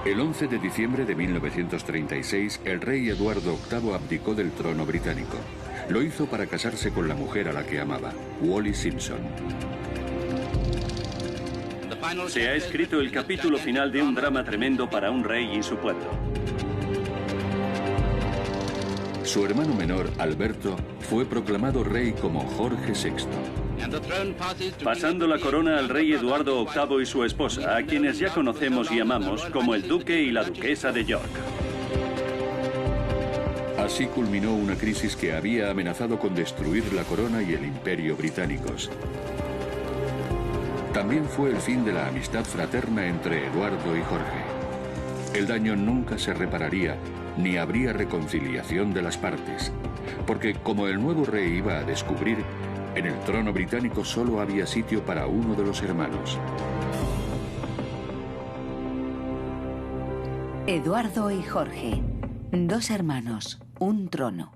El 11 de diciembre de 1936, el rey Eduardo VIII abdicó del trono británico. Lo hizo para casarse con la mujer a la que amaba, Wallis Simpson. Se ha escrito el capítulo final de un drama tremendo para un rey y su pueblo. Su hermano menor, Alberto, fue proclamado rey como Jorge VI. Pasando la corona al rey Eduardo VIII y su esposa, a quienes ya conocemos y amamos como el duque y la duquesa de York. Así culminó una crisis que había amenazado con destruir la corona y el imperio británicos. También fue el fin de la amistad fraterna entre Eduardo y Jorge. El daño nunca se repararía, ni habría reconciliación de las partes, porque como el nuevo rey iba a descubrir, en el trono británico solo había sitio para uno de los hermanos. Eduardo y Jorge, dos hermanos, un trono.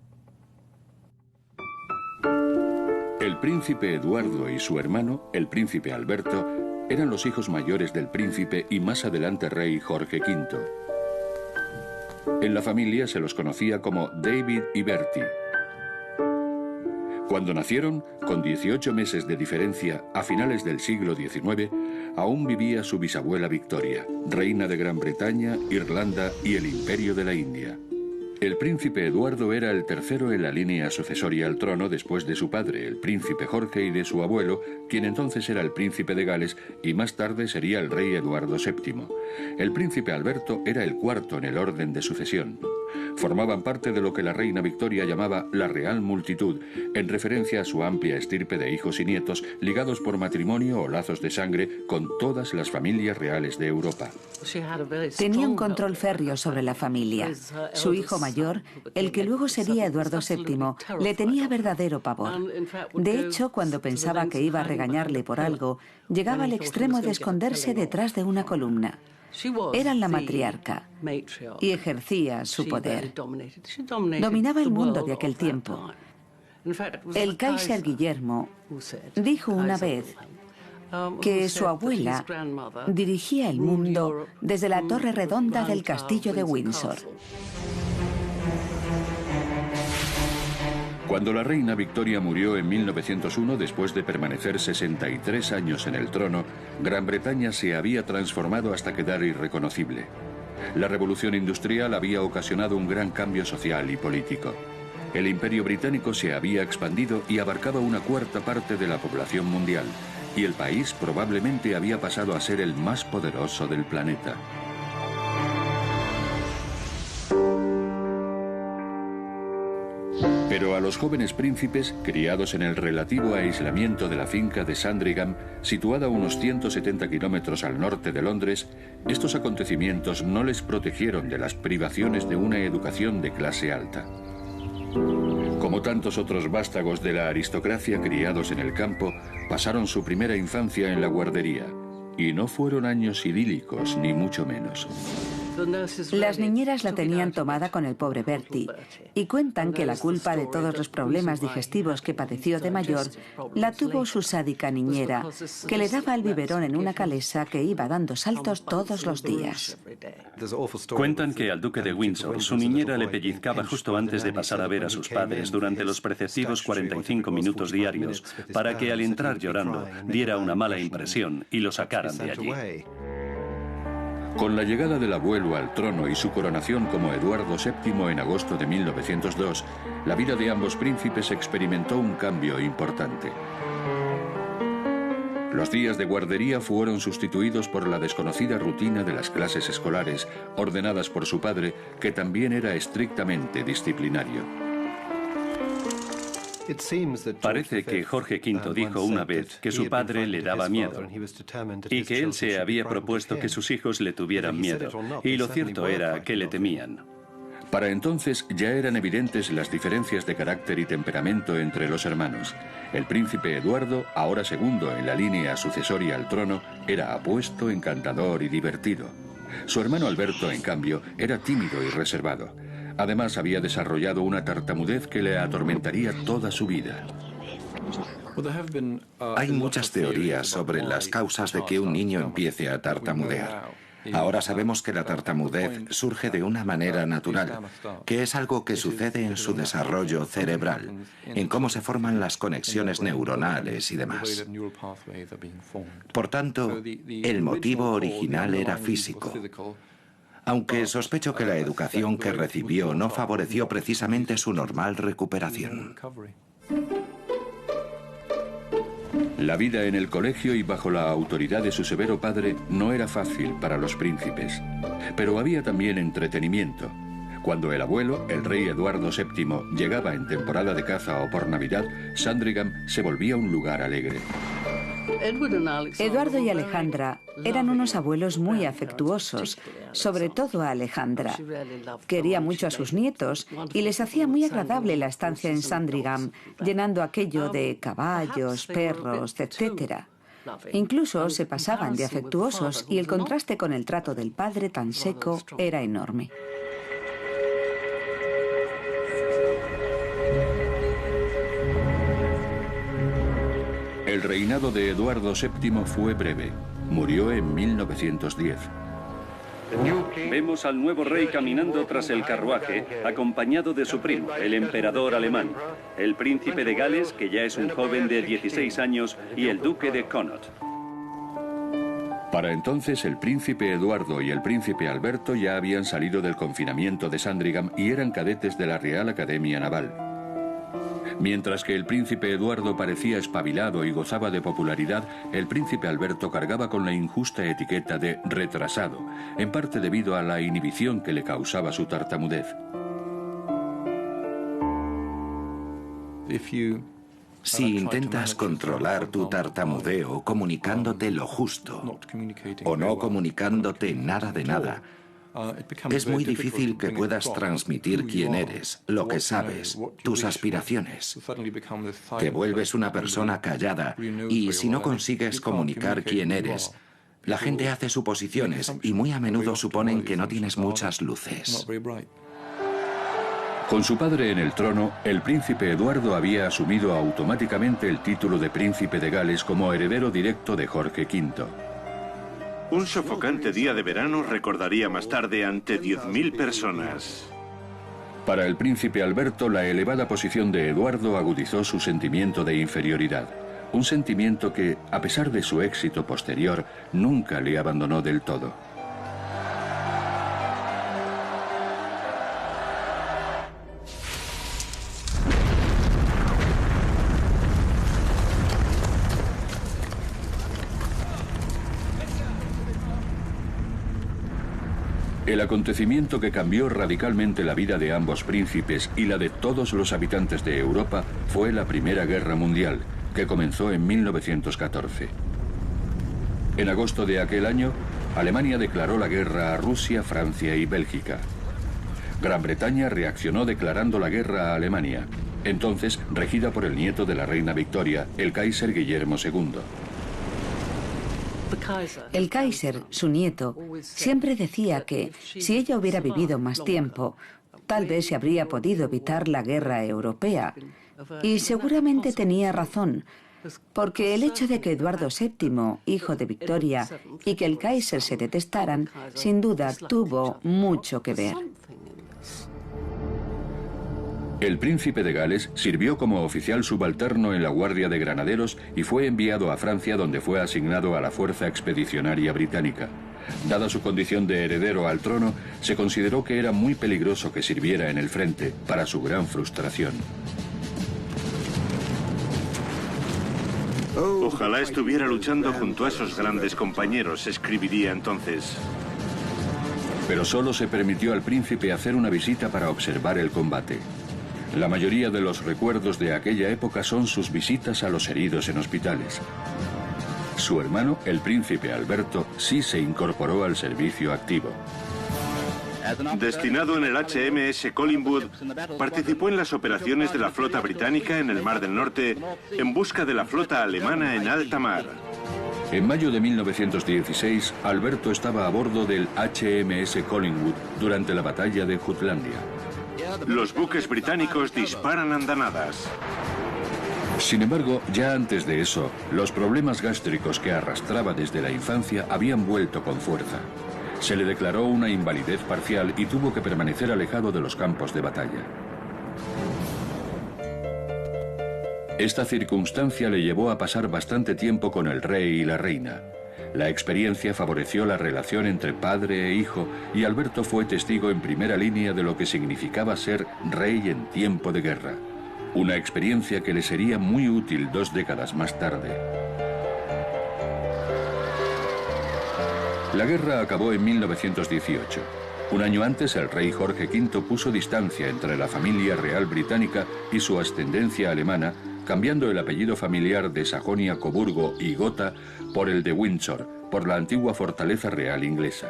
El príncipe Eduardo y su hermano, el príncipe Alberto, eran los hijos mayores del príncipe y más adelante rey Jorge V. En la familia se los conocía como David y Bertie. Cuando nacieron, con 18 meses de diferencia, a finales del siglo XIX, aún vivía su bisabuela Victoria, reina de Gran Bretaña, Irlanda y el Imperio de la India. El príncipe Eduardo era el tercero en la línea sucesoria al trono después de su padre, el príncipe Jorge, y de su abuelo, quien entonces era el príncipe de Gales y más tarde sería el rey Eduardo VII. El príncipe Alberto era el cuarto en el orden de sucesión. Formaban parte de lo que la reina Victoria llamaba la Real Multitud, en referencia a su amplia estirpe de hijos y nietos ligados por matrimonio o lazos de sangre con todas las familias reales de Europa. Tenía un control férreo sobre la familia. Su hijo mayor, el que luego sería Eduardo VII, le tenía verdadero pavor. De hecho, cuando pensaba que iba a regañarle por algo, llegaba al extremo de esconderse detrás de una columna. Era la matriarca y ejercía su poder. Dominaba el mundo de aquel tiempo. El Kaiser Guillermo dijo una vez que su abuela dirigía el mundo desde la torre redonda del castillo de Windsor. Cuando la reina Victoria murió en 1901, después de permanecer 63 años en el trono, Gran Bretaña se había transformado hasta quedar irreconocible. La revolución industrial había ocasionado un gran cambio social y político. El imperio británico se había expandido y abarcaba una cuarta parte de la población mundial, y el país probablemente había pasado a ser el más poderoso del planeta. Pero a los jóvenes príncipes, criados en el relativo aislamiento de la finca de Sandringham, situada a unos 170 kilómetros al norte de Londres, estos acontecimientos no les protegieron de las privaciones de una educación de clase alta. Como tantos otros vástagos de la aristocracia criados en el campo, pasaron su primera infancia en la guardería, y no fueron años idílicos, ni mucho menos. Las niñeras la tenían tomada con el pobre Bertie y cuentan que la culpa de todos los problemas digestivos que padeció de mayor la tuvo su sádica niñera, que le daba el biberón en una calesa que iba dando saltos todos los días. Cuentan que al duque de Windsor su niñera le pellizcaba justo antes de pasar a ver a sus padres durante los preceptivos 45 minutos diarios para que al entrar llorando diera una mala impresión y lo sacaran de allí. Con la llegada del abuelo al trono y su coronación como Eduardo VII en agosto de 1902, la vida de ambos príncipes experimentó un cambio importante. Los días de guardería fueron sustituidos por la desconocida rutina de las clases escolares, ordenadas por su padre, que también era estrictamente disciplinario. Parece que Jorge V dijo una vez que su padre le daba miedo y que él se había propuesto que sus hijos le tuvieran miedo, y lo cierto era que le temían. Para entonces ya eran evidentes las diferencias de carácter y temperamento entre los hermanos. El príncipe Eduardo, ahora segundo en la línea sucesoria al trono, era apuesto, encantador y divertido. Su hermano Alberto, en cambio, era tímido y reservado. Además, había desarrollado una tartamudez que le atormentaría toda su vida. Hay muchas teorías sobre las causas de que un niño empiece a tartamudear. Ahora sabemos que la tartamudez surge de una manera natural, que es algo que sucede en su desarrollo cerebral, en cómo se forman las conexiones neuronales y demás. Por tanto, el motivo original era físico, aunque sospecho que la educación que recibió no favoreció precisamente su normal recuperación. La vida en el colegio y bajo la autoridad de su severo padre no era fácil para los príncipes, pero había también entretenimiento. Cuando el abuelo, el rey Eduardo VII, llegaba en temporada de caza o por Navidad, Sandringham se volvía un lugar alegre. Eduardo y Alejandra eran unos abuelos muy afectuosos, sobre todo a Alejandra. Quería mucho a sus nietos y les hacía muy agradable la estancia en Sandringham, llenando aquello de caballos, perros, etc. Incluso se pasaban de afectuosos y el contraste con el trato del padre tan seco era enorme. El reinado de Eduardo VII fue breve. Murió en 1910. Vemos al nuevo rey caminando tras el carruaje, acompañado de su primo, el emperador alemán, el príncipe de Gales, que ya es un joven de 16 años, y el duque de Connaught. Para entonces, el príncipe Eduardo y el príncipe Alberto ya habían salido del confinamiento de Sandringham y eran cadetes de la Real Academia Naval. Mientras que el príncipe Eduardo parecía espabilado y gozaba de popularidad, el príncipe Alberto cargaba con la injusta etiqueta de retrasado, en parte debido a la inhibición que le causaba su tartamudez. Si intentas controlar tu tartamudeo comunicándote lo justo o no comunicándote nada de nada, es muy difícil que puedas transmitir quién eres, lo que sabes, tus aspiraciones. Te vuelves una persona callada y si no consigues comunicar quién eres, la gente hace suposiciones y muy a menudo suponen que no tienes muchas luces. Con su padre en el trono, el príncipe Eduardo había asumido automáticamente el título de príncipe de Gales como heredero directo de Jorge V. Un sofocante día de verano recordaría más tarde ante 10.000 personas. Para el príncipe Alberto, la elevada posición de Eduardo agudizó su sentimiento de inferioridad. Un sentimiento que, a pesar de su éxito posterior, nunca le abandonó del todo. El acontecimiento que cambió radicalmente la vida de ambos príncipes y la de todos los habitantes de Europa fue la Primera Guerra Mundial, que comenzó en 1914. En agosto de aquel año, Alemania declaró la guerra a Rusia, Francia y Bélgica. Gran Bretaña reaccionó declarando la guerra a Alemania, entonces regida por el nieto de la reina Victoria, el Kaiser Guillermo II. El Kaiser, su nieto, siempre decía que si ella hubiera vivido más tiempo, tal vez se habría podido evitar la guerra europea. Y seguramente tenía razón, porque el hecho de que Eduardo VII, hijo de Victoria, y que el Kaiser se detestaran, sin duda tuvo mucho que ver. El príncipe de Gales sirvió como oficial subalterno en la Guardia de Granaderos y fue enviado a Francia, donde fue asignado a la Fuerza Expedicionaria Británica. Dada su condición de heredero al trono, se consideró que era muy peligroso que sirviera en el frente, para su gran frustración. Ojalá estuviera luchando junto a esos grandes compañeros, escribiría entonces. Pero solo se permitió al príncipe hacer una visita para observar el combate. La mayoría de los recuerdos de aquella época son sus visitas a los heridos en hospitales. Su hermano, el príncipe Alberto, sí se incorporó al servicio activo. Destinado en el HMS Collingwood, participó en las operaciones de la flota británica en el Mar del Norte en busca de la flota alemana en alta mar. En mayo de 1916, Alberto estaba a bordo del HMS Collingwood durante la batalla de Jutlandia. Los buques británicos disparan andanadas. Sin embargo, ya antes de eso, los problemas gástricos que arrastraba desde la infancia habían vuelto con fuerza. Se le declaró una invalidez parcial y tuvo que permanecer alejado de los campos de batalla. Esta circunstancia le llevó a pasar bastante tiempo con el rey y la reina. La experiencia favoreció la relación entre padre e hijo y Alberto fue testigo en primera línea de lo que significaba ser rey en tiempo de guerra. Una experiencia que le sería muy útil 2 décadas más tarde. La guerra acabó en 1918. Un año antes, el rey Jorge V puso distancia entre la familia real británica y su ascendencia alemana, cambiando el apellido familiar de Sajonia-Coburgo y Gotha por el de Windsor, por la antigua fortaleza real inglesa.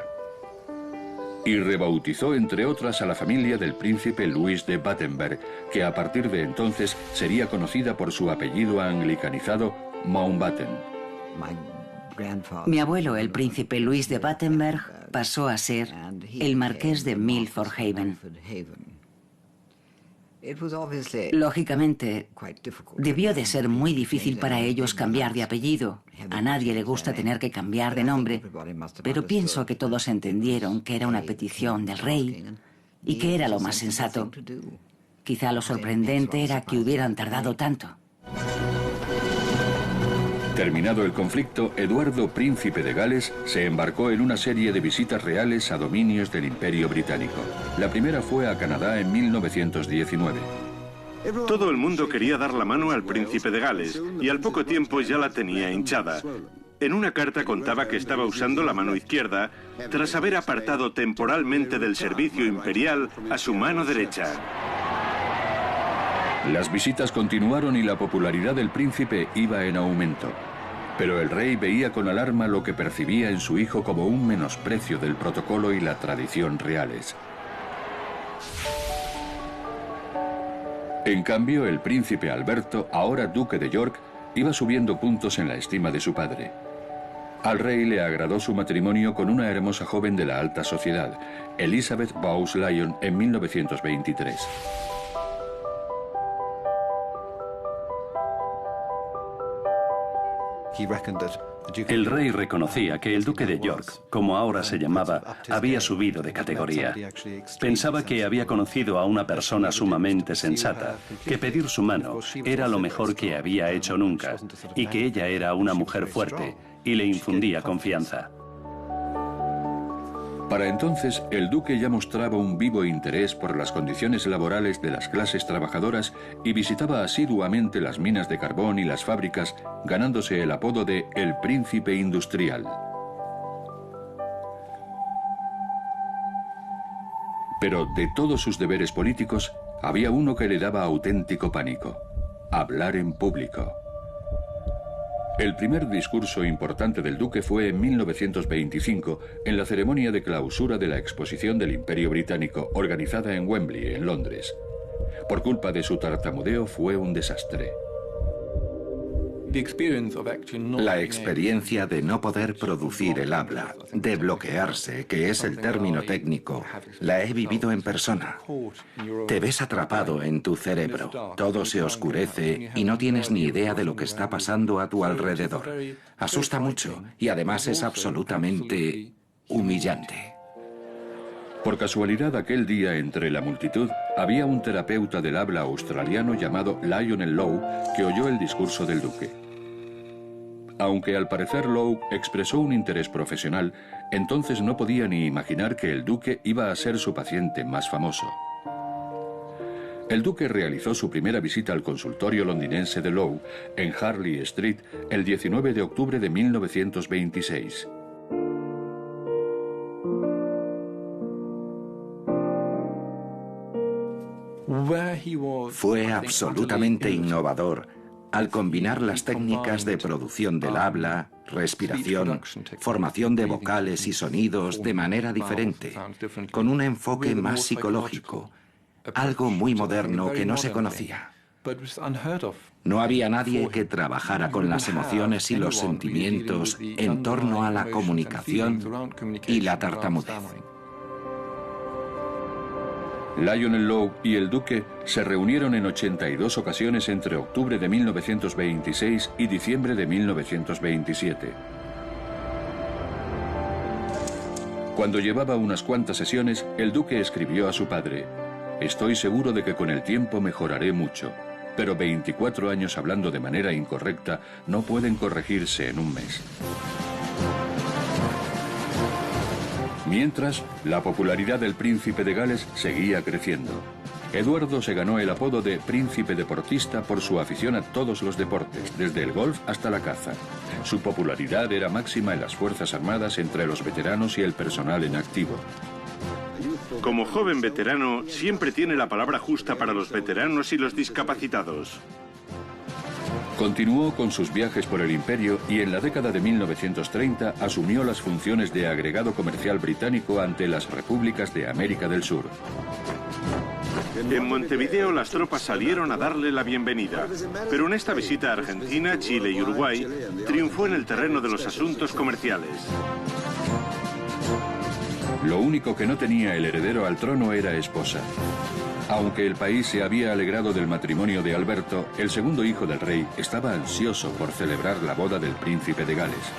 Y rebautizó, entre otras, a la familia del príncipe Luis de Battenberg, que a partir de entonces sería conocida por su apellido anglicanizado Mountbatten. Mi abuelo, el príncipe Luis de Battenberg, pasó a ser el marqués de Milford Haven. Lógicamente, debió de ser muy difícil para ellos cambiar de apellido. A nadie le gusta tener que cambiar de nombre, pero pienso que todos entendieron que era una petición del rey y que era lo más sensato. Quizá lo sorprendente era que hubieran tardado tanto. Terminado el conflicto, Eduardo, príncipe de Gales, se embarcó en una serie de visitas reales a dominios del Imperio Británico. La primera fue a Canadá en 1919. Todo el mundo quería dar la mano al príncipe de Gales y al poco tiempo ya la tenía hinchada. En una carta contaba que estaba usando la mano izquierda tras haber apartado temporalmente del servicio imperial a su mano derecha. Las visitas continuaron y la popularidad del príncipe iba en aumento. Pero el rey veía con alarma lo que percibía en su hijo como un menosprecio del protocolo y la tradición reales. En cambio, el príncipe Alberto, ahora duque de York, iba subiendo puntos en la estima de su padre. Al rey le agradó su matrimonio con una hermosa joven de la alta sociedad, Elizabeth Bowes-Lyon, en 1923. El rey reconocía que el duque de York, como ahora se llamaba, había subido de categoría. Pensaba que había conocido a una persona sumamente sensata, que pedir su mano era lo mejor que había hecho nunca, y que ella era una mujer fuerte, y le infundía confianza. Para entonces, el duque ya mostraba un vivo interés por las condiciones laborales de las clases trabajadoras y visitaba asiduamente las minas de carbón y las fábricas, ganándose el apodo de El Príncipe Industrial. Pero de todos sus deberes políticos, había uno que le daba auténtico pánico: hablar en público. El primer discurso importante del duque fue en 1925, en la ceremonia de clausura de la Exposición del Imperio Británico, organizada en Wembley, en Londres. Por culpa de su tartamudeo fue un desastre. La experiencia de no poder producir el habla, de bloquearse, que es el término técnico, la he vivido en persona. Te ves atrapado en tu cerebro, todo se oscurece y no tienes ni idea de lo que está pasando a tu alrededor. Asusta mucho y además es absolutamente humillante. Por casualidad, aquel día entre la multitud había un terapeuta del habla australiano llamado Lionel Lowe que oyó el discurso del duque. Aunque al parecer Lowe expresó un interés profesional, entonces no podía ni imaginar que el duque iba a ser su paciente más famoso. El duque realizó su primera visita al consultorio londinense de Lowe en Harley Street el 19 de octubre de 1926. Fue absolutamente innovador al combinar las técnicas de producción del habla, respiración, formación de vocales y sonidos de manera diferente, con un enfoque más psicológico, algo muy moderno que no se conocía. No había nadie que trabajara con las emociones y los sentimientos en torno a la comunicación y la tartamudez. Lionel Lowe y el duque se reunieron en 82 ocasiones entre octubre de 1926 y diciembre de 1927. Cuando llevaba unas cuantas sesiones, el duque escribió a su padre: «Estoy seguro de que con el tiempo mejoraré mucho, pero 24 años hablando de manera incorrecta no pueden corregirse en un mes». Mientras, la popularidad del príncipe de Gales seguía creciendo. Eduardo se ganó el apodo de príncipe deportista por su afición a todos los deportes, desde el golf hasta la caza. Su popularidad era máxima en las Fuerzas Armadas entre los veteranos y el personal en activo. Como joven veterano, siempre tiene la palabra justa para los veteranos y los discapacitados. Continuó con sus viajes por el imperio y en la década de 1930 asumió las funciones de agregado comercial británico ante las repúblicas de América del Sur. En Montevideo las tropas salieron a darle la bienvenida, pero en esta visita a Argentina, Chile y Uruguay triunfó en el terreno de los asuntos comerciales. Lo único que no tenía el heredero al trono era esposa. Aunque el país se había alegrado del matrimonio de Alberto, el segundo hijo del rey estaba ansioso por celebrar la boda del príncipe de Gales.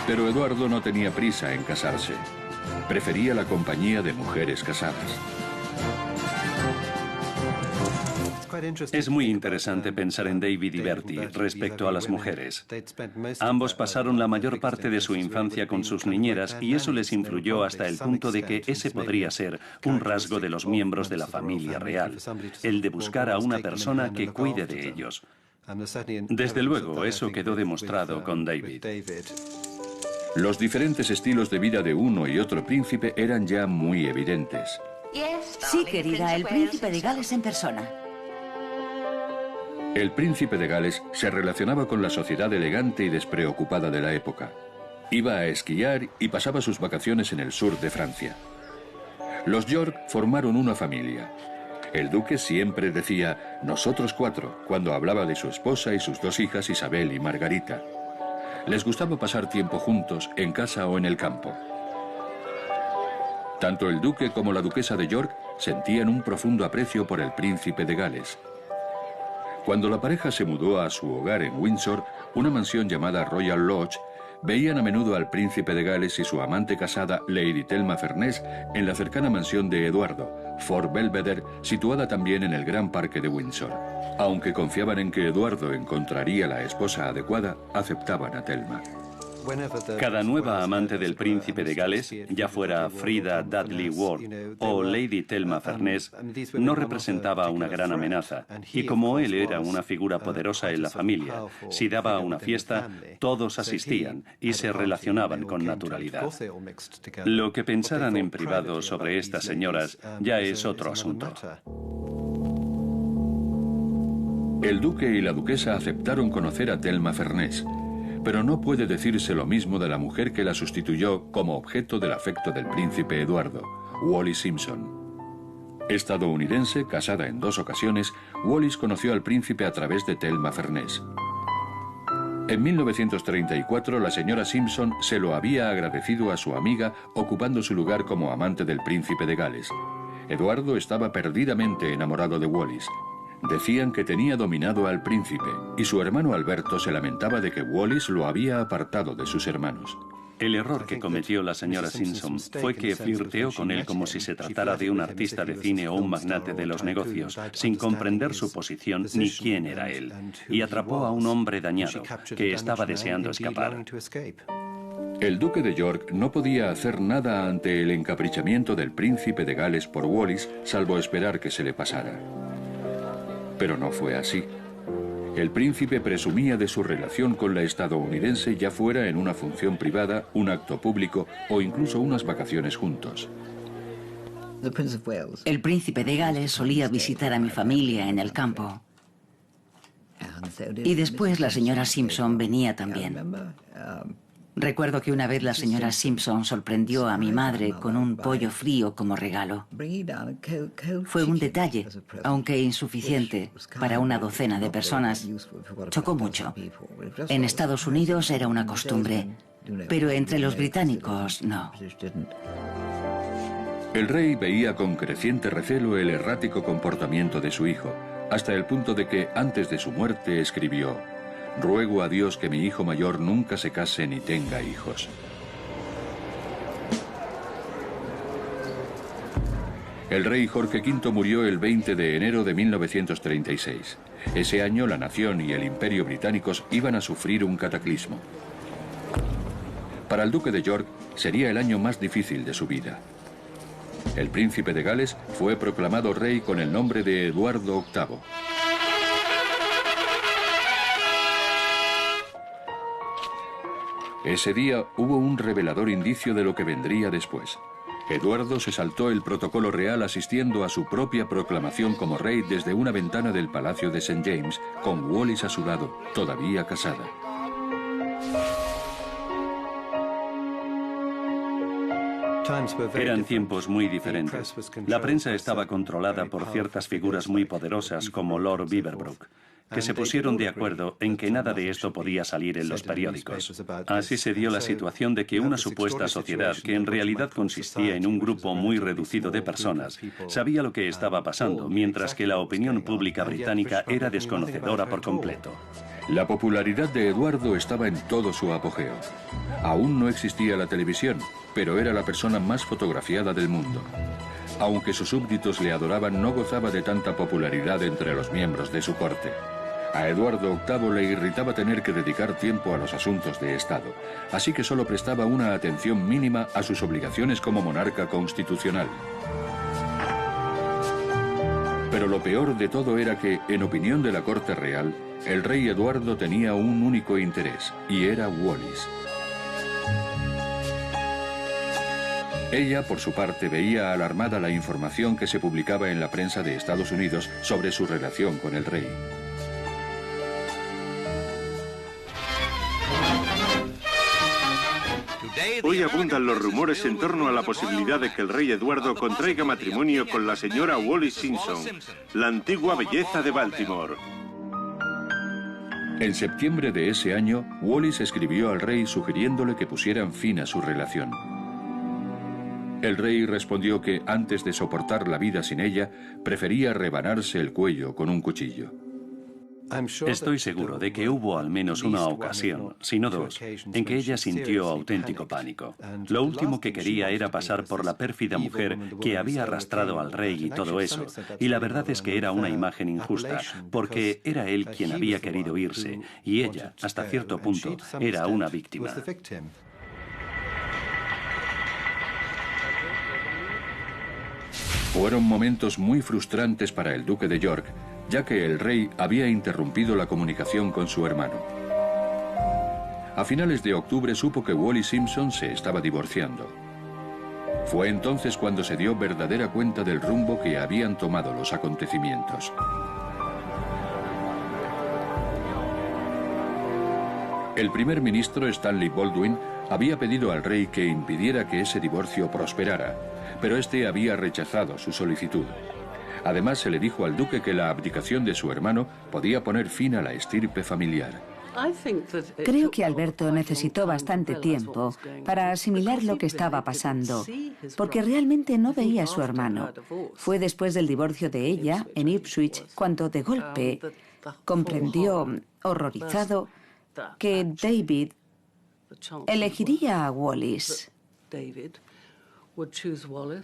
Pero Eduardo no tenía prisa en casarse. Prefería la compañía de mujeres casadas. Es muy interesante pensar en David y Bertie respecto a las mujeres. Ambos pasaron la mayor parte de su infancia con sus niñeras y eso les influyó hasta el punto de que ese podría ser un rasgo de los miembros de la familia real, el de buscar a una persona que cuide de ellos. Desde luego, eso quedó demostrado con David. Los diferentes estilos de vida de uno y otro príncipe eran ya muy evidentes. Sí, querida, el príncipe de Gales en persona. El príncipe de Gales se relacionaba con la sociedad elegante y despreocupada de la época. Iba a esquiar y pasaba sus vacaciones en el sur de Francia. Los York formaron una familia. El duque siempre decía «nosotros cuatro» cuando hablaba de su esposa y sus dos hijas Isabel y Margarita. Les gustaba pasar tiempo juntos, en casa o en el campo. Tanto el duque como la duquesa de York sentían un profundo aprecio por el príncipe de Gales. Cuando la pareja se mudó a su hogar en Windsor, una mansión llamada Royal Lodge, veían a menudo al príncipe de Gales y su amante casada, Lady Thelma Furness, en la cercana mansión de Eduardo, Fort Belvedere, situada también en el Gran Parque de Windsor. Aunque confiaban en que Eduardo encontraría la esposa adecuada, aceptaban a Thelma. Cada nueva amante del príncipe de Gales, ya fuera Frida Dudley Ward o Lady Thelma Furness, no representaba una gran amenaza, y como él era una figura poderosa en la familia, si daba una fiesta, todos asistían y se relacionaban con naturalidad. Lo que pensaran en privado sobre estas señoras ya es otro asunto. El duque y la duquesa aceptaron conocer a Thelma Furness, pero no puede decirse lo mismo de la mujer que la sustituyó como objeto del afecto del príncipe Eduardo, Wallis Simpson. Estadounidense, casada en 2 ocasiones, Wallis conoció al príncipe a través de Thelma Furness. En 1934, la señora Simpson se lo había agradecido a su amiga ocupando su lugar como amante del príncipe de Gales. Eduardo estaba perdidamente enamorado de Wallis. Decían que tenía dominado al príncipe, y su hermano Alberto se lamentaba de que Wallis lo había apartado de sus hermanos. El error que cometió la señora Simpson fue que flirteó con él como si se tratara de un artista de cine o un magnate de los negocios, sin comprender su posición ni quién era él, y atrapó a un hombre dañado, que estaba deseando escapar. El duque de York no podía hacer nada ante el encaprichamiento del príncipe de Gales por Wallis, salvo esperar que se le pasara. Pero no fue así. El príncipe presumía de su relación con la estadounidense, ya fuera en una función privada, un acto público o incluso unas vacaciones juntos. El príncipe de Gales solía visitar a mi familia en el campo. Y después la señora Simpson venía también. Recuerdo que una vez la señora Simpson sorprendió a mi madre con un pollo frío como regalo. Fue un detalle, aunque insuficiente para una docena de personas. Chocó mucho. En Estados Unidos era una costumbre, pero entre los británicos no. El rey veía con creciente recelo el errático comportamiento de su hijo, hasta el punto de que antes de su muerte escribió: «Ruego a Dios que mi hijo mayor nunca se case ni tenga hijos». El rey Jorge V murió el 20 de enero de 1936. Ese año la nación y el imperio británicos iban a sufrir un cataclismo. Para el duque de York sería el año más difícil de su vida. El príncipe de Gales fue proclamado rey con el nombre de Eduardo VIII. Ese día hubo un revelador indicio de lo que vendría después. Eduardo se saltó el protocolo real asistiendo a su propia proclamación como rey desde una ventana del Palacio de St. James, con Wallis a su lado, todavía casada. Eran tiempos muy diferentes. La prensa estaba controlada por ciertas figuras muy poderosas como Lord Beaverbrook, que se pusieron de acuerdo en que nada de esto podía salir en los periódicos. Así se dio la situación de que una supuesta sociedad, que en realidad consistía en un grupo muy reducido de personas, sabía lo que estaba pasando, mientras que la opinión pública británica era desconocedora por completo. La popularidad de Eduardo estaba en todo su apogeo. Aún no existía la televisión, pero era la persona más fotografiada del mundo. Aunque sus súbditos le adoraban, no gozaba de tanta popularidad entre los miembros de su corte. A Eduardo VIII le irritaba tener que dedicar tiempo a los asuntos de Estado, así que solo prestaba una atención mínima a sus obligaciones como monarca constitucional. Pero lo peor de todo era que, en opinión de la corte real, el rey Eduardo tenía un único interés, y era Wallis. Ella, por su parte, veía alarmada la información que se publicaba en la prensa de Estados Unidos sobre su relación con el rey. Hoy abundan los rumores en torno a la posibilidad de que el rey Eduardo contraiga matrimonio con la señora Wallis Simpson, la antigua belleza de Baltimore. En septiembre de ese año, Wallis escribió al rey sugiriéndole que pusieran fin a su relación. El rey respondió que, antes de soportar la vida sin ella, prefería rebanarse el cuello con un cuchillo. Estoy seguro de que hubo al menos una ocasión, si no dos, en que ella sintió auténtico pánico. Lo último que quería era pasar por la pérfida mujer que había arrastrado al rey y todo eso, y la verdad es que era una imagen injusta, porque era él quien había querido irse, y ella, hasta cierto punto, era una víctima. Fueron momentos muy frustrantes para el duque de York, ya que el rey había interrumpido la comunicación con su hermano. A finales de octubre supo que Wallis Simpson se estaba divorciando. Fue entonces cuando se dio verdadera cuenta del rumbo que habían tomado los acontecimientos. El primer ministro Stanley Baldwin había pedido al rey que impidiera que ese divorcio prosperara, pero este había rechazado su solicitud. Además, se le dijo al duque que la abdicación de su hermano podía poner fin a la estirpe familiar. Creo que Alberto necesitó bastante tiempo para asimilar lo que estaba pasando, porque realmente no veía a su hermano. Fue después del divorcio de ella, en Ipswich, cuando de golpe comprendió, horrorizado, que David elegiría a Wallis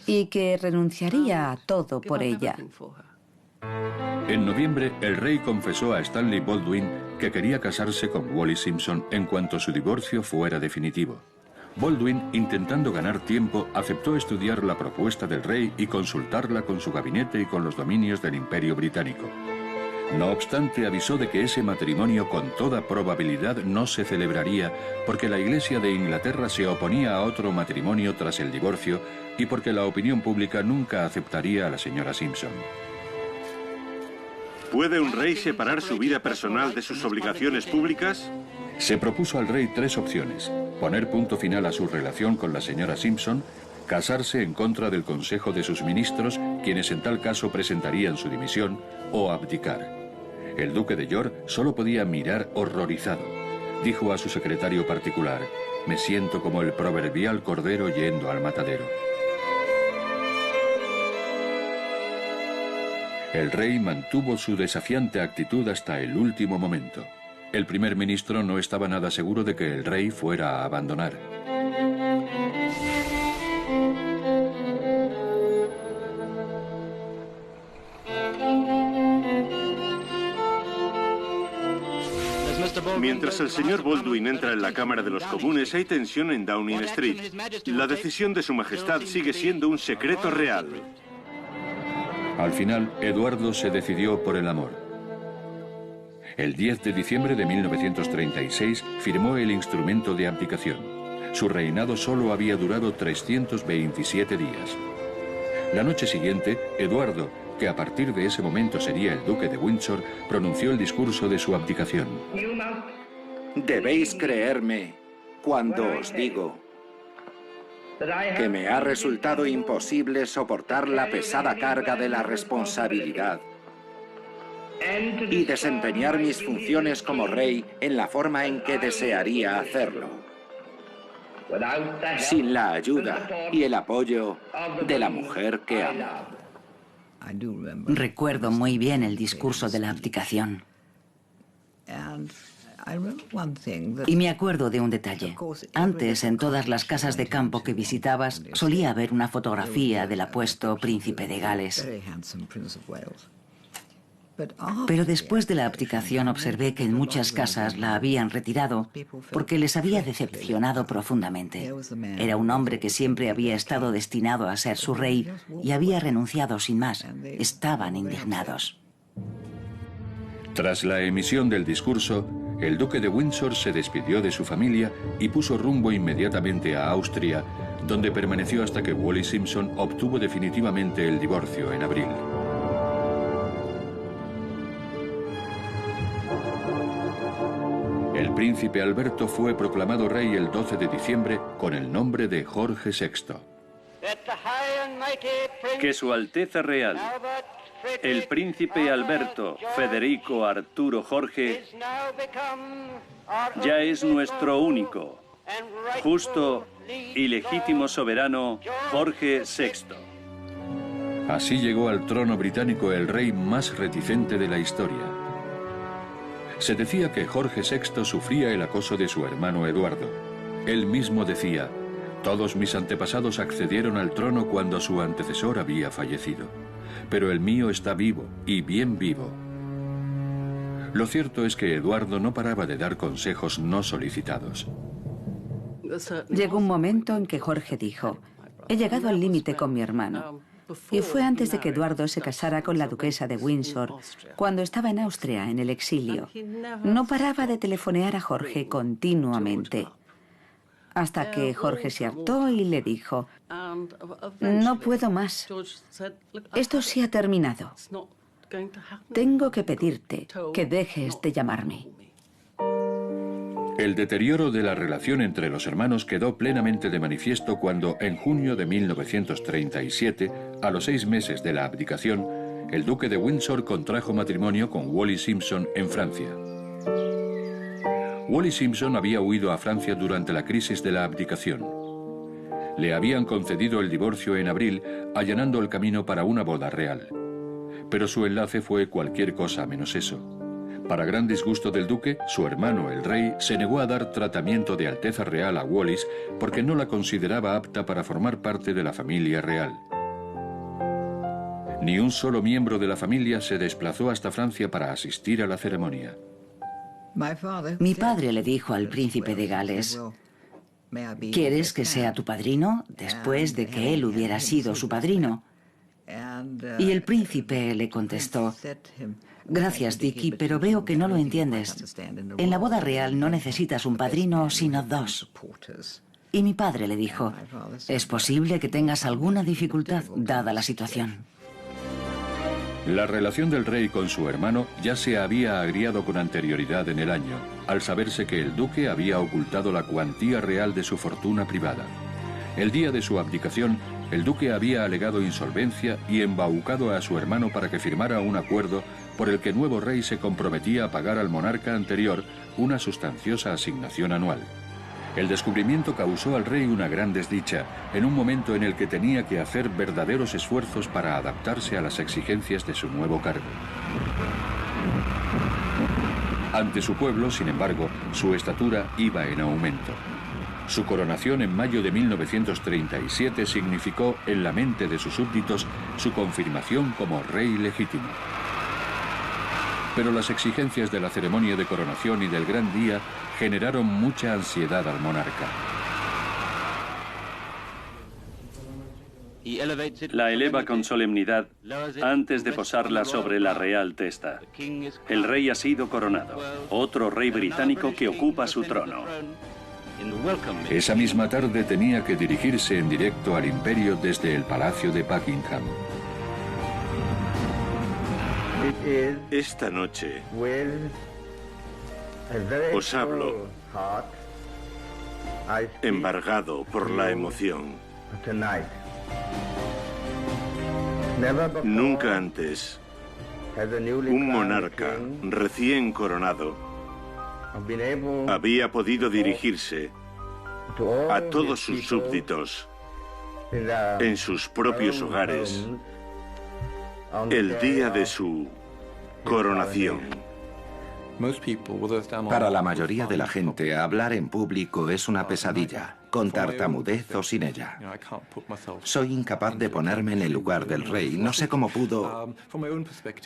y que renunciaría a todo por ella. En noviembre, el rey confesó a Stanley Baldwin que quería casarse con Wallis Simpson en cuanto su divorcio fuera definitivo. Baldwin, intentando ganar tiempo, aceptó estudiar la propuesta del rey y consultarla con su gabinete y con los dominios del Imperio Británico. No obstante, avisó de que ese matrimonio con toda probabilidad no se celebraría porque la Iglesia de Inglaterra se oponía a otro matrimonio tras el divorcio y porque la opinión pública nunca aceptaría a la señora Simpson. ¿Puede un rey separar su vida personal de sus obligaciones públicas? Se propuso al rey tres opciones: poner punto final a su relación con la señora Simpson, casarse en contra del consejo de sus ministros, quienes en tal caso presentarían su dimisión, o abdicar. El duque de York solo podía mirar horrorizado. Dijo a su secretario particular: «Me siento como el proverbial cordero yendo al matadero». El rey mantuvo su desafiante actitud hasta el último momento. El primer ministro no estaba nada seguro de que el rey fuera a abandonar. Mientras el señor Baldwin entra en la Cámara de los Comunes, hay tensión en Downing Street. La decisión de Su Majestad sigue siendo un secreto real. Al final, Eduardo se decidió por el amor. El 10 de diciembre de 1936 firmó el instrumento de abdicación. Su reinado solo había durado 327 días. La noche siguiente, Eduardo, que a partir de ese momento sería el duque de Windsor, pronunció el discurso de su abdicación. Debéis creerme cuando os digo que me ha resultado imposible soportar la pesada carga de la responsabilidad y desempeñar mis funciones como rey en la forma en que desearía hacerlo, sin la ayuda y el apoyo de la mujer que amo. Recuerdo muy bien el discurso de la abdicación. Y me acuerdo de un detalle. Antes, en todas las casas de campo que visitabas, solía haber una fotografía del apuesto príncipe de Gales. Pero después de la abdicación observé que en muchas casas la habían retirado porque les había decepcionado profundamente. Era un hombre que siempre había estado destinado a ser su rey y había renunciado sin más. Estaban indignados. Tras la emisión del discurso, el duque de Windsor se despidió de su familia y puso rumbo inmediatamente a Austria, donde permaneció hasta que Wallis Simpson obtuvo definitivamente el divorcio en abril. El príncipe Alberto fue proclamado rey el 12 de diciembre con el nombre de Jorge VI. Que Su Alteza Real, el príncipe Alberto Federico Arturo Jorge, ya es nuestro único, justo y legítimo soberano Jorge VI. Así llegó al trono británico el rey más reticente de la historia. Se decía que Jorge VI sufría el acoso de su hermano Eduardo. Él mismo decía: todos mis antepasados accedieron al trono cuando su antecesor había fallecido, pero el mío está vivo, y bien vivo. Lo cierto es que Eduardo no paraba de dar consejos no solicitados. Llegó un momento en que Jorge dijo: he llegado al límite con mi hermano. Y fue antes de que Eduardo se casara con la duquesa de Windsor, cuando estaba en Austria, en el exilio. No paraba de telefonear a Jorge continuamente, hasta que Jorge se hartó y le dijo: no puedo más. Esto se ha terminado. Tengo que pedirte que dejes de llamarme. El deterioro de la relación entre los hermanos quedó plenamente de manifiesto cuando, en junio de 1937, a los 6 meses de la abdicación, el duque de Windsor contrajo matrimonio con Wallis Simpson en Francia. Wallis Simpson había huido a Francia durante la crisis de la abdicación. Le habían concedido el divorcio en abril, allanando el camino para una boda real. Pero su enlace fue cualquier cosa menos eso. Para gran disgusto del duque, su hermano, el rey, se negó a dar tratamiento de Alteza Real a Wallis porque no la consideraba apta para formar parte de la familia real. Ni un solo miembro de la familia se desplazó hasta Francia para asistir a la ceremonia. Mi padre le dijo al príncipe de Gales: ¿quieres que sea tu padrino? Después de que él hubiera sido su padrino. Y el príncipe le contestó: gracias, Dickie, pero veo que no lo entiendes. En la boda real no necesitas un padrino, sino 2. Y mi padre le dijo: es posible que tengas alguna dificultad, dada la situación. La relación del rey con su hermano ya se había agriado con anterioridad en el año, al saberse que el duque había ocultado la cuantía real de su fortuna privada. El día de su abdicación, el duque había alegado insolvencia y embaucado a su hermano para que firmara un acuerdo por el que el nuevo rey se comprometía a pagar al monarca anterior una sustanciosa asignación anual. El descubrimiento causó al rey una gran desdicha, en un momento en el que tenía que hacer verdaderos esfuerzos para adaptarse a las exigencias de su nuevo cargo. Ante su pueblo, sin embargo, su estatura iba en aumento. Su coronación en mayo de 1937 significó, en la mente de sus súbditos, su confirmación como rey legítimo. Pero las exigencias de la ceremonia de coronación y del gran día generaron mucha ansiedad al monarca. La eleva con solemnidad antes de posarla sobre la real testa. El rey ha sido coronado. Otro rey británico que ocupa su trono. Esa misma tarde tenía que dirigirse en directo al imperio desde el Palacio de Buckingham. Esta noche os hablo embargado por la emoción. Nunca antes un monarca recién coronado había podido dirigirse a todos sus súbditos en sus propios hogares el día de su coronación. Para la mayoría de la gente, hablar en público es una pesadilla, con tartamudez o sin ella. Soy incapaz de ponerme en el lugar del rey. No sé cómo pudo.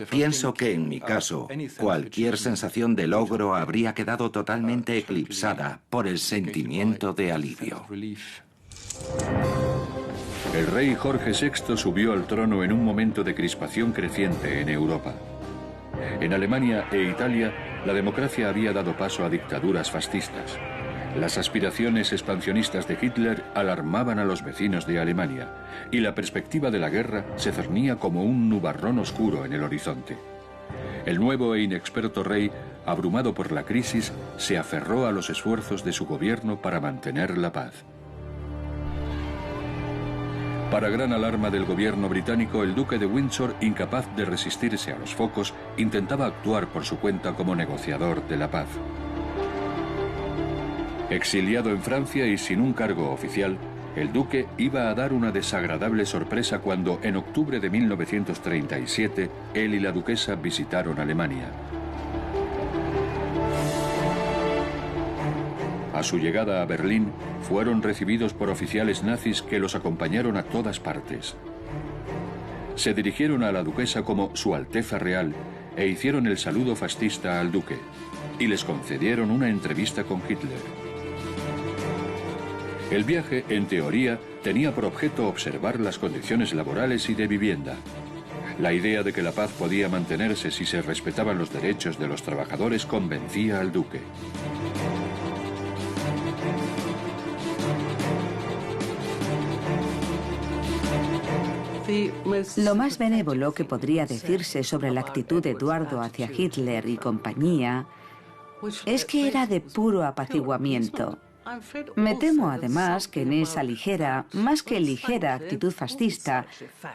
Pienso que en mi caso, cualquier sensación de logro habría quedado totalmente eclipsada por el sentimiento de alivio. El rey Jorge VI subió al trono en un momento de crispación creciente en Europa. En Alemania e Italia, la democracia había dado paso a dictaduras fascistas. Las aspiraciones expansionistas de Hitler alarmaban a los vecinos de Alemania, y la perspectiva de la guerra se cernía como un nubarrón oscuro en el horizonte. El nuevo e inexperto rey, abrumado por la crisis, se aferró a los esfuerzos de su gobierno para mantener la paz. Para gran alarma del gobierno británico, el duque de Windsor, incapaz de resistirse a los focos, intentaba actuar por su cuenta como negociador de la paz. Exiliado en Francia y sin un cargo oficial, el duque iba a dar una desagradable sorpresa cuando, en octubre de 1937, él y la duquesa visitaron Alemania. A su llegada a Berlín, fueron recibidos por oficiales nazis que los acompañaron a todas partes. Se dirigieron a la duquesa como Su Alteza Real e hicieron el saludo fascista al duque, y les concedieron una entrevista con Hitler. El viaje, en teoría, tenía por objeto observar las condiciones laborales y de vivienda. La idea de que la paz podía mantenerse si se respetaban los derechos de los trabajadores convencía al duque. Lo más benévolo que podría decirse sobre la actitud de Eduardo hacia Hitler y compañía es que era de puro apaciguamiento. Me temo además que en esa ligera, más que ligera actitud fascista,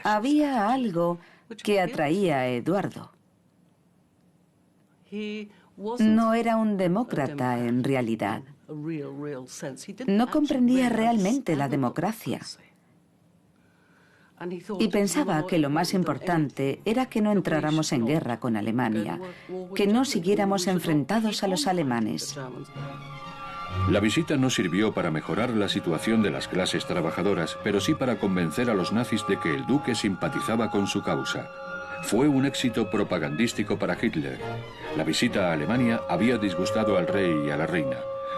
había algo que atraía a Eduardo. No era un demócrata en realidad. No comprendía realmente la democracia. Y pensaba que lo más importante era que no entráramos en guerra con Alemania, que no siguiéramos enfrentados a los alemanes. La visita no sirvió para mejorar la situación de las clases trabajadoras, pero sí para convencer a los nazis de que el duque simpatizaba con su causa. Fue un éxito propagandístico para Hitler. La visita a Alemania había disgustado al rey y a la reina.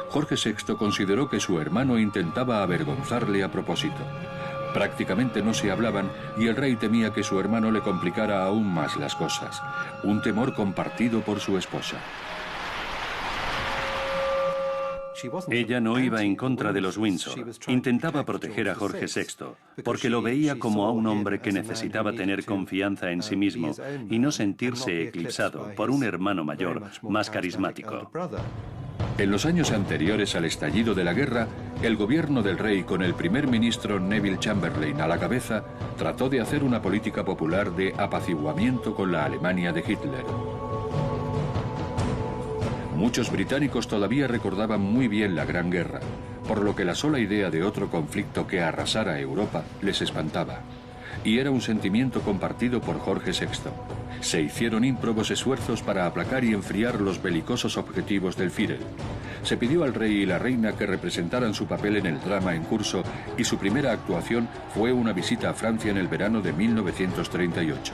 Jorge VI consideró que su hermano intentaba avergonzarle a propósito. Prácticamente no se hablaban y el rey temía que su hermano le complicara aún más las cosas. Un temor compartido por su esposa. Ella no iba en contra de los Windsor. Intentaba proteger a Jorge VI, porque lo veía como a un hombre que necesitaba tener confianza en sí mismo y no sentirse eclipsado por un hermano mayor más carismático. En los años anteriores al estallido de la guerra, el gobierno del rey, con el primer ministro Neville Chamberlain a la cabeza, trató de hacer una política popular de apaciguamiento con la Alemania de Hitler. Muchos británicos todavía recordaban muy bien la Gran Guerra, por lo que la sola idea de otro conflicto que arrasara Europa les espantaba. Y era un sentimiento compartido por Jorge VI. Se hicieron ímprobos esfuerzos para aplacar y enfriar los belicosos objetivos del Führer. Se pidió al rey y la reina que representaran su papel en el drama en curso y su primera actuación fue una visita a Francia en el verano de 1938.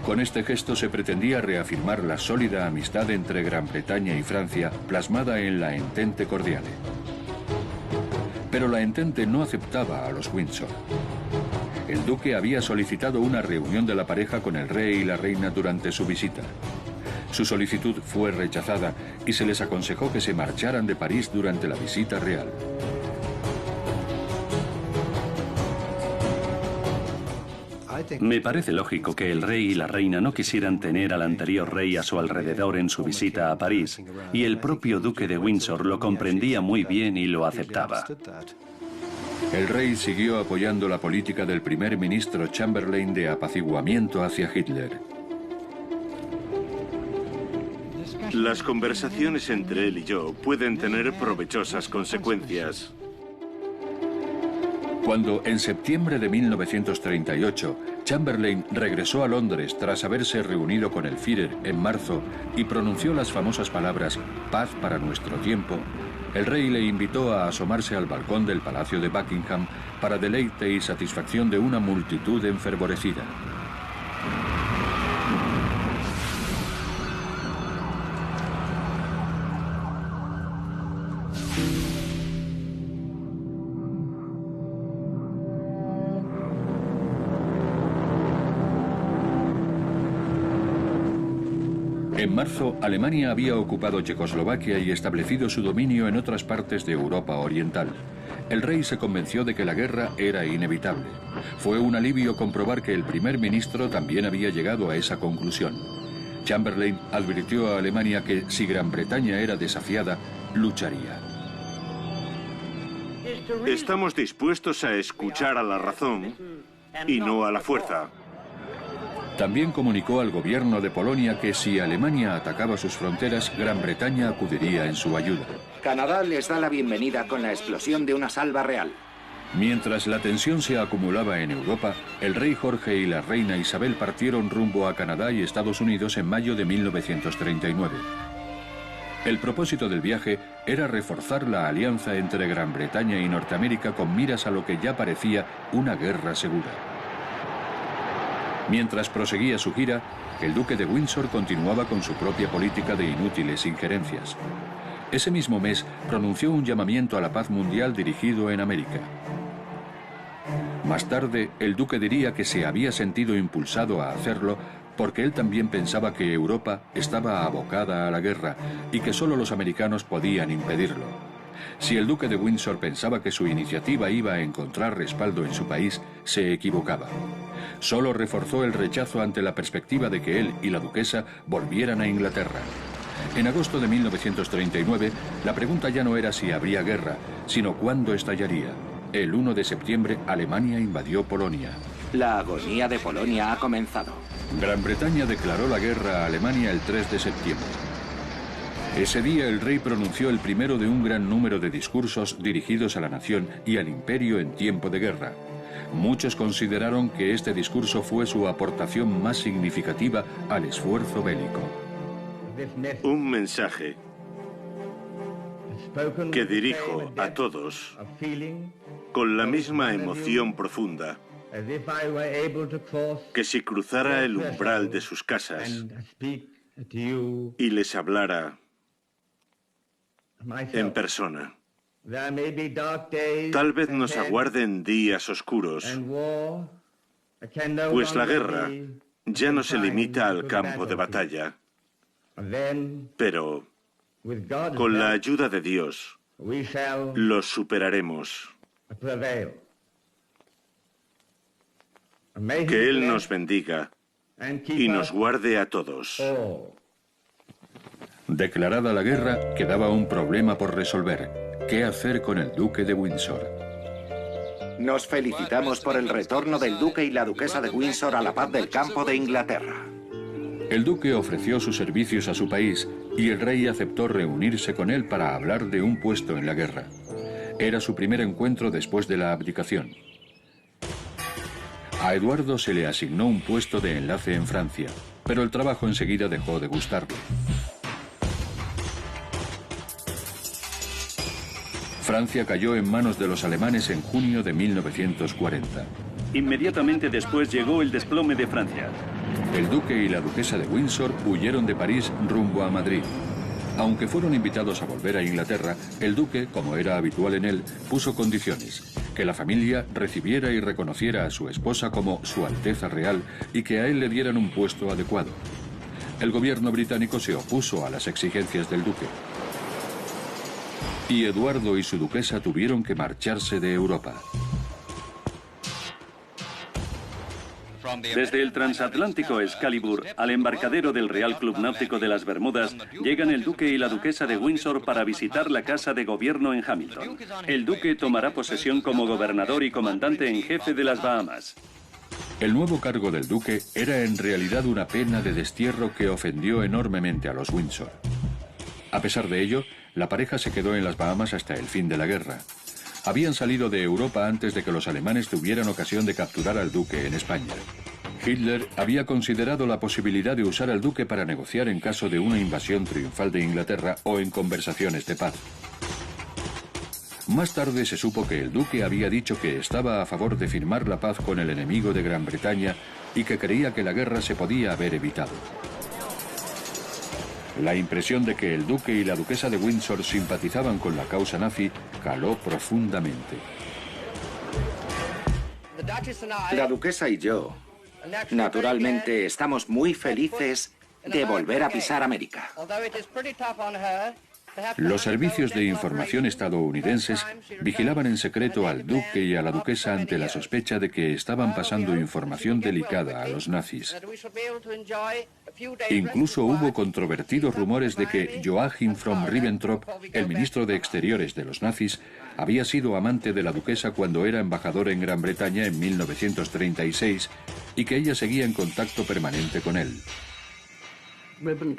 Con este gesto se pretendía reafirmar la sólida amistad entre Gran Bretaña y Francia, plasmada en la Entente Cordiale. Pero la Entente no aceptaba a los Windsor. El duque había solicitado una reunión de la pareja con el rey y la reina durante su visita. Su solicitud fue rechazada y se les aconsejó que se marcharan de París durante la visita real. Me parece lógico que el rey y la reina no quisieran tener al anterior rey a su alrededor en su visita a París, y el propio duque de Windsor lo comprendía muy bien y lo aceptaba. El rey siguió apoyando la política del primer ministro Chamberlain de apaciguamiento hacia Hitler. Las conversaciones entre él y yo pueden tener provechosas consecuencias. Cuando en septiembre de 1938 Chamberlain regresó a Londres tras haberse reunido con el Führer en marzo y pronunció las famosas palabras «paz para nuestro tiempo», el rey le invitó a asomarse al balcón del Palacio de Buckingham para deleite y satisfacción de una multitud enfervorecida. En marzo, Alemania había ocupado Checoslovaquia y establecido su dominio en otras partes de Europa Oriental. El rey se convenció de que la guerra era inevitable. Fue un alivio comprobar que el primer ministro también había llegado a esa conclusión. Chamberlain advirtió a Alemania que, si Gran Bretaña era desafiada, lucharía. Estamos dispuestos a escuchar a la razón y no a la fuerza. También comunicó al gobierno de Polonia que si Alemania atacaba sus fronteras, Gran Bretaña acudiría en su ayuda. Canadá les da la bienvenida con la explosión de una salva real. Mientras la tensión se acumulaba en Europa, el rey Jorge y la reina Isabel partieron rumbo a Canadá y Estados Unidos en mayo de 1939. El propósito del viaje era reforzar la alianza entre Gran Bretaña y Norteamérica con miras a lo que ya parecía una guerra segura. Mientras proseguía su gira, el duque de Windsor continuaba con su propia política de inútiles injerencias. Ese mismo mes pronunció un llamamiento a la paz mundial dirigido en América. Más tarde, el duque diría que se había sentido impulsado a hacerlo porque él también pensaba que Europa estaba abocada a la guerra y que solo los americanos podían impedirlo. Si el duque de Windsor pensaba que su iniciativa iba a encontrar respaldo en su país, se equivocaba. Solo reforzó el rechazo ante la perspectiva de que él y la duquesa volvieran a Inglaterra. En agosto de 1939, la pregunta ya no era si habría guerra, sino cuándo estallaría. El 1 de septiembre, Alemania invadió Polonia. La agonía de Polonia ha comenzado. Gran Bretaña declaró la guerra a Alemania el 3 de septiembre. Ese día el rey pronunció el primero de un gran número de discursos dirigidos a la nación y al imperio en tiempo de guerra. Muchos consideraron que este discurso fue su aportación más significativa al esfuerzo bélico. Un mensaje que dirijo a todos con la misma emoción profunda que si cruzara el umbral de sus casas y les hablara en persona. Tal vez nos aguarden días oscuros, pues la guerra ya no se limita al campo de batalla, pero con la ayuda de Dios los superaremos. Que Él nos bendiga y nos guarde a todos. Declarada la guerra, quedaba un problema por resolver. ¿Qué hacer con el duque de Windsor? Nos felicitamos por el retorno del duque y la duquesa de Windsor a la paz del campo de Inglaterra. El duque ofreció sus servicios a su país y el rey aceptó reunirse con él para hablar de un puesto en la guerra. Era su primer encuentro después de la abdicación. A Eduardo se le asignó un puesto de enlace en Francia, pero el trabajo enseguida dejó de gustarle. Francia cayó en manos de los alemanes en junio de 1940. Inmediatamente después llegó el desplome de Francia. El duque y la duquesa de Windsor huyeron de París rumbo a Madrid. Aunque fueron invitados a volver a Inglaterra, el duque, como era habitual en él, puso condiciones: que la familia recibiera y reconociera a su esposa como Su Alteza Real y que a él le dieran un puesto adecuado. El gobierno británico se opuso a las exigencias del duque. Y Eduardo y su duquesa tuvieron que marcharse de Europa. Desde el transatlántico Excalibur al embarcadero del Real Club Náutico de las Bermudas, llegan el duque y la duquesa de Windsor para visitar la casa de gobierno en Hamilton. El duque tomará posesión como gobernador y comandante en jefe de las Bahamas. El nuevo cargo del duque era en realidad una pena de destierro que ofendió enormemente a los Windsor. A pesar de ello, la pareja se quedó en las Bahamas hasta el fin de la guerra. Habían salido de Europa antes de que los alemanes tuvieran ocasión de capturar al duque en España. Hitler había considerado la posibilidad de usar al duque para negociar en caso de una invasión triunfal de Inglaterra o en conversaciones de paz. Más tarde se supo que el duque había dicho que estaba a favor de firmar la paz con el enemigo de Gran Bretaña y que creía que la guerra se podía haber evitado. La impresión de que el duque y la duquesa de Windsor simpatizaban con la causa nazi caló profundamente. La duquesa y yo, naturalmente, estamos muy felices de volver a pisar América. Los servicios de información estadounidenses vigilaban en secreto al duque y a la duquesa ante la sospecha de que estaban pasando información delicada a los nazis. Incluso hubo controvertidos rumores de que Joachim von Ribbentrop, el ministro de Exteriores de los nazis, había sido amante de la duquesa cuando era embajador en Gran Bretaña en 1936 y que ella seguía en contacto permanente con él.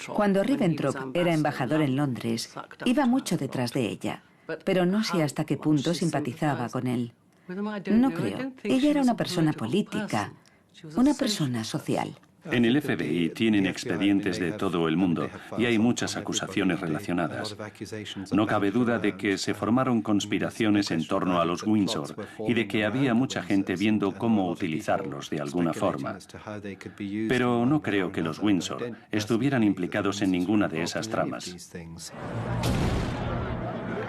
Cuando Ribbentrop era embajador en Londres, iba mucho detrás de ella, pero no sé hasta qué punto simpatizaba con él. No creo. Ella era una persona política, una persona social. En el FBI tienen expedientes de todo el mundo y hay muchas acusaciones relacionadas. No cabe duda de que se formaron conspiraciones en torno a los Windsor y de que había mucha gente viendo cómo utilizarlos de alguna forma. Pero no creo que los Windsor estuvieran implicados en ninguna de esas tramas.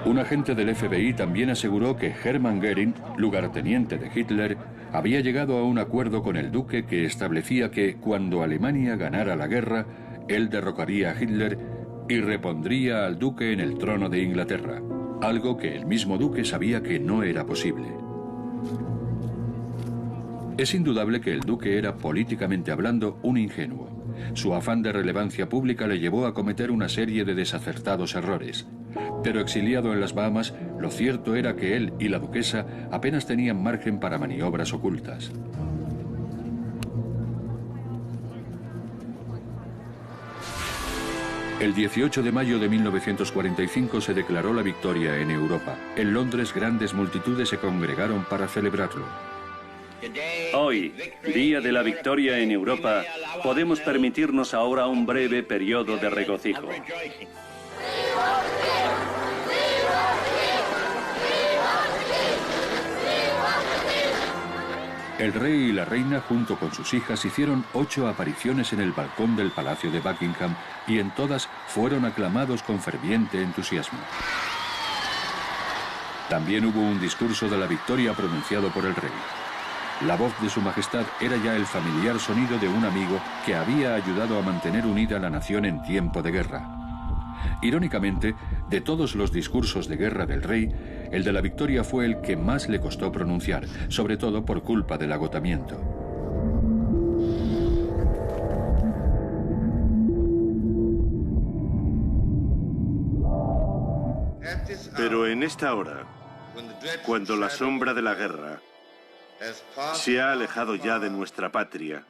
Un agente del FBI también aseguró que Hermann Göring, lugarteniente de Hitler, había llegado a un acuerdo con el duque que establecía que cuando Alemania ganara la guerra, él derrocaría a Hitler y repondría al duque en el trono de Inglaterra, algo que el mismo duque sabía que no era posible. Es indudable que el duque era, políticamente hablando, un ingenuo. Su afán de relevancia pública le llevó a cometer una serie de desacertados errores. Pero exiliado en las Bahamas, lo cierto era que él y la duquesa apenas tenían margen para maniobras ocultas. El 18 de mayo de 1945 se declaró la victoria en Europa. En Londres, grandes multitudes se congregaron para celebrarlo. Hoy, día de la victoria en Europa, podemos permitirnos ahora un breve periodo de regocijo. El rey y la reina, junto con sus hijas, hicieron 8 apariciones en el balcón del Palacio de Buckingham y en todas fueron aclamados con ferviente entusiasmo. También hubo un discurso de la victoria pronunciado por el rey. La voz de su majestad era ya el familiar sonido de un amigo que había ayudado a mantener unida la nación en tiempo de guerra. Irónicamente, de todos los discursos de guerra del rey, el de la victoria fue el que más le costó pronunciar, sobre todo por culpa del agotamiento. Pero en esta hora, cuando la sombra de la guerra se ha alejado ya de nuestra patria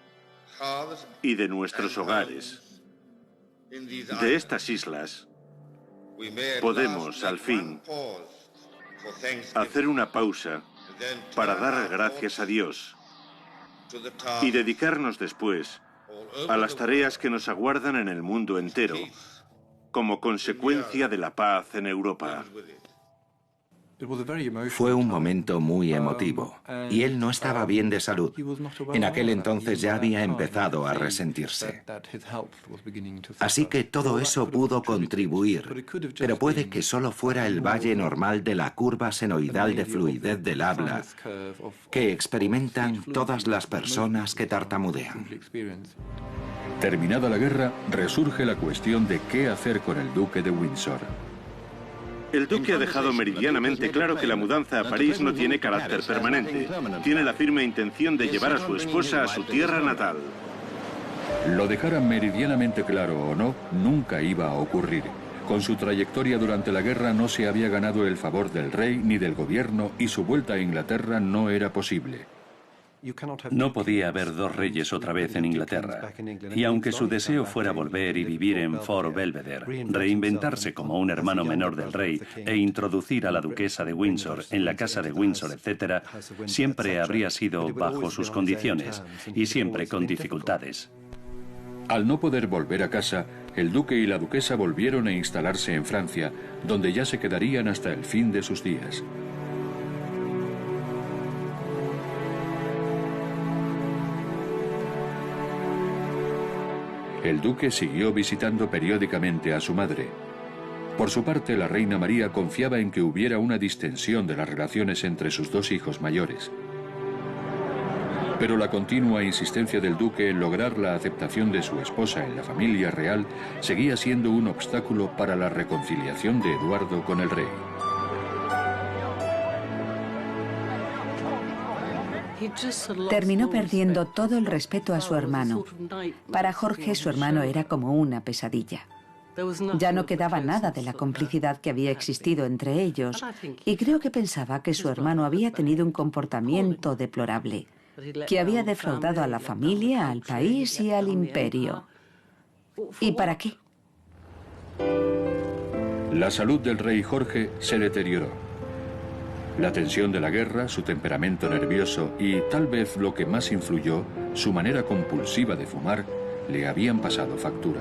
y de nuestros hogares, de estas islas, podemos, al fin, hacer una pausa para dar gracias a Dios y dedicarnos después a las tareas que nos aguardan en el mundo entero como consecuencia de la paz en Europa. Fue un momento muy emotivo, y él no estaba bien de salud. En aquel entonces ya había empezado a resentirse. Así que todo eso pudo contribuir, pero puede que solo fuera el valle normal de la curva senoidal de fluidez del habla que experimentan todas las personas que tartamudean. Terminada la guerra, resurge la cuestión de qué hacer con el duque de Windsor. El duque ha dejado meridianamente claro que la mudanza a París no tiene carácter permanente. Tiene la firme intención de llevar a su esposa a su tierra natal. Lo dejara meridianamente claro o no, nunca iba a ocurrir. Con su trayectoria durante la guerra no se había ganado el favor del rey ni del gobierno y su vuelta a Inglaterra no era posible. No podía haber dos reyes otra vez en Inglaterra, y aunque su deseo fuera volver y vivir en Fort Belvedere, reinventarse como un hermano menor del rey e introducir a la duquesa de Windsor en la casa de Windsor, etc., siempre habría sido bajo sus condiciones y siempre con dificultades. Al no poder volver a casa, el duque y la duquesa volvieron a instalarse en Francia, donde ya se quedarían hasta el fin de sus días. El duque siguió visitando periódicamente a su madre. Por su parte, la reina María confiaba en que hubiera una distensión de las relaciones entre sus dos hijos mayores. Pero la continua insistencia del duque en lograr la aceptación de su esposa en la familia real seguía siendo un obstáculo para la reconciliación de Eduardo con el rey. Terminó perdiendo todo el respeto a su hermano. Para Jorge, su hermano era como una pesadilla. Ya no quedaba nada de la complicidad que había existido entre ellos, y creo que pensaba que su hermano había tenido un comportamiento deplorable, que había defraudado a la familia, al país y al imperio. ¿Y para qué? La salud del rey Jorge se deterioró. La tensión de la guerra, su temperamento nervioso y, tal vez lo que más influyó, su manera compulsiva de fumar, le habían pasado factura.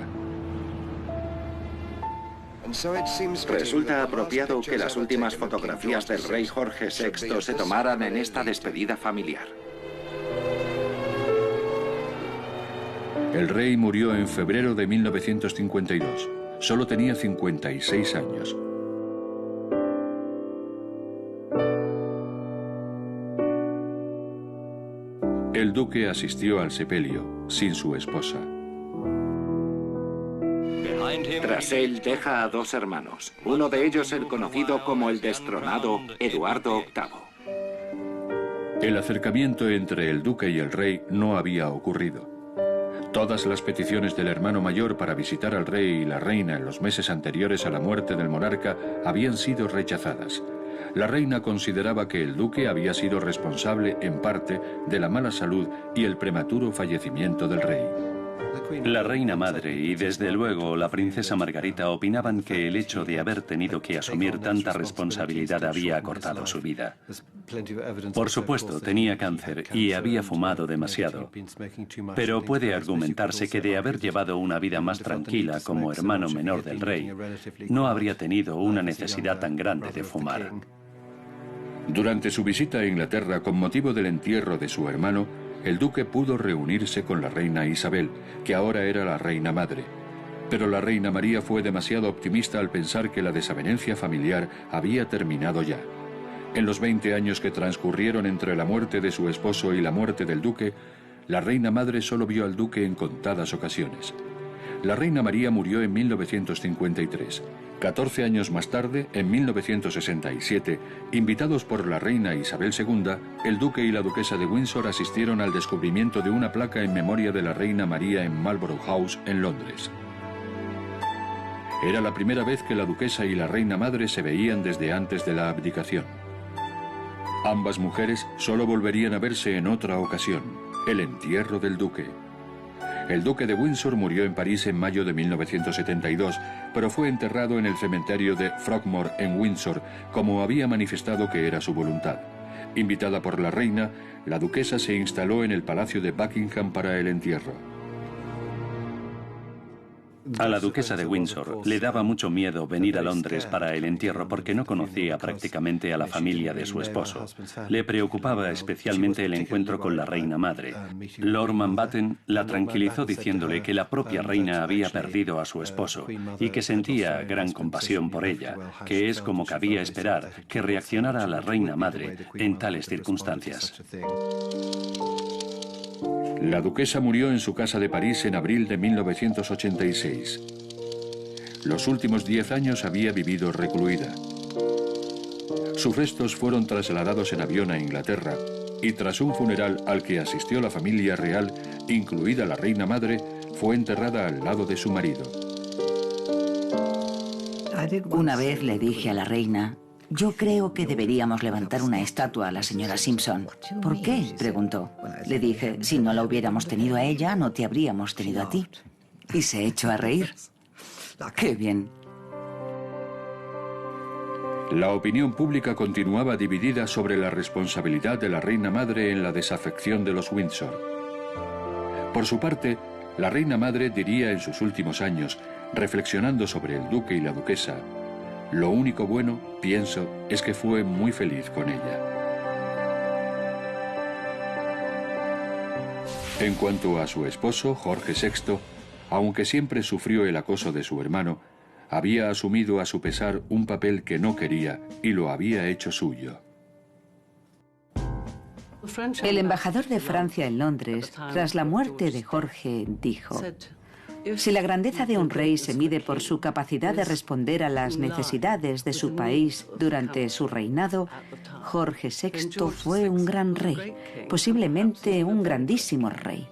Resulta apropiado que las últimas fotografías del rey Jorge VI se tomaran en esta despedida familiar. El rey murió en febrero de 1952. Solo tenía 56 años. El duque asistió al sepelio, sin su esposa. Tras él deja a dos hermanos, uno de ellos el conocido como el destronado Eduardo VIII. El acercamiento entre el duque y el rey no había ocurrido. Todas las peticiones del hermano mayor para visitar al rey y la reina en los meses anteriores a la muerte del monarca habían sido rechazadas. La reina consideraba que el duque había sido responsable, en parte, de la mala salud y el prematuro fallecimiento del rey. La reina madre y, desde luego, la princesa Margarita opinaban que el hecho de haber tenido que asumir tanta responsabilidad había acortado su vida. Por supuesto, tenía cáncer y había fumado demasiado. Pero puede argumentarse que de haber llevado una vida más tranquila como hermano menor del rey, no habría tenido una necesidad tan grande de fumar. Durante su visita a Inglaterra con motivo del entierro de su hermano, el duque pudo reunirse con la reina Isabel, que ahora era la reina madre. Pero la reina María fue demasiado optimista al pensar que la desavenencia familiar había terminado ya. En los 20 años que transcurrieron entre la muerte de su esposo y la muerte del duque, la reina madre solo vio al duque en contadas ocasiones. La reina María murió en 1953. 14 años más tarde, en 1967, invitados por la reina Isabel II, el duque y la duquesa de Windsor asistieron al descubrimiento de una placa en memoria de la reina María en Marlborough House, en Londres. Era la primera vez que la duquesa y la reina madre se veían desde antes de la abdicación. Ambas mujeres solo volverían a verse en otra ocasión, el entierro del duque. El duque de Windsor murió en París en mayo de 1972, pero fue enterrado en el cementerio de Frogmore en Windsor, como había manifestado que era su voluntad. Invitada por la reina, la duquesa se instaló en el palacio de Buckingham para el entierro. A la duquesa de Windsor le daba mucho miedo venir a Londres para el entierro porque no conocía prácticamente a la familia de su esposo. Le preocupaba especialmente el encuentro con la reina madre. Lord Mountbatten la tranquilizó diciéndole que la propia reina había perdido a su esposo y que sentía gran compasión por ella, que es como cabía esperar que reaccionara la reina madre en tales circunstancias. La duquesa murió en su casa de París en abril de 1986. Los últimos 10 años había vivido recluida. Sus restos fueron trasladados en avión a Inglaterra y tras un funeral al que asistió la familia real, incluida la reina madre, fue enterrada al lado de su marido. Una vez le dije a la reina: yo creo que deberíamos levantar una estatua a la señora Simpson. ¿Por qué?, preguntó. Le dije: si no la hubiéramos tenido a ella, no te habríamos tenido a ti. Y se echó a reír. ¡Qué bien! La opinión pública continuaba dividida sobre la responsabilidad de la reina madre en la desafección de los Windsor. Por su parte, la reina madre diría en sus últimos años, reflexionando sobre el duque y la duquesa: lo único bueno, pienso, es que fue muy feliz con ella. En cuanto a su esposo, Jorge VI, aunque siempre sufrió el acoso de su hermano, había asumido a su pesar un papel que no quería y lo había hecho suyo. El embajador de Francia en Londres, tras la muerte de Jorge, dijo: si la grandeza de un rey se mide por su capacidad de responder a las necesidades de su país durante su reinado, Jorge VI fue un gran rey, posiblemente un grandísimo rey.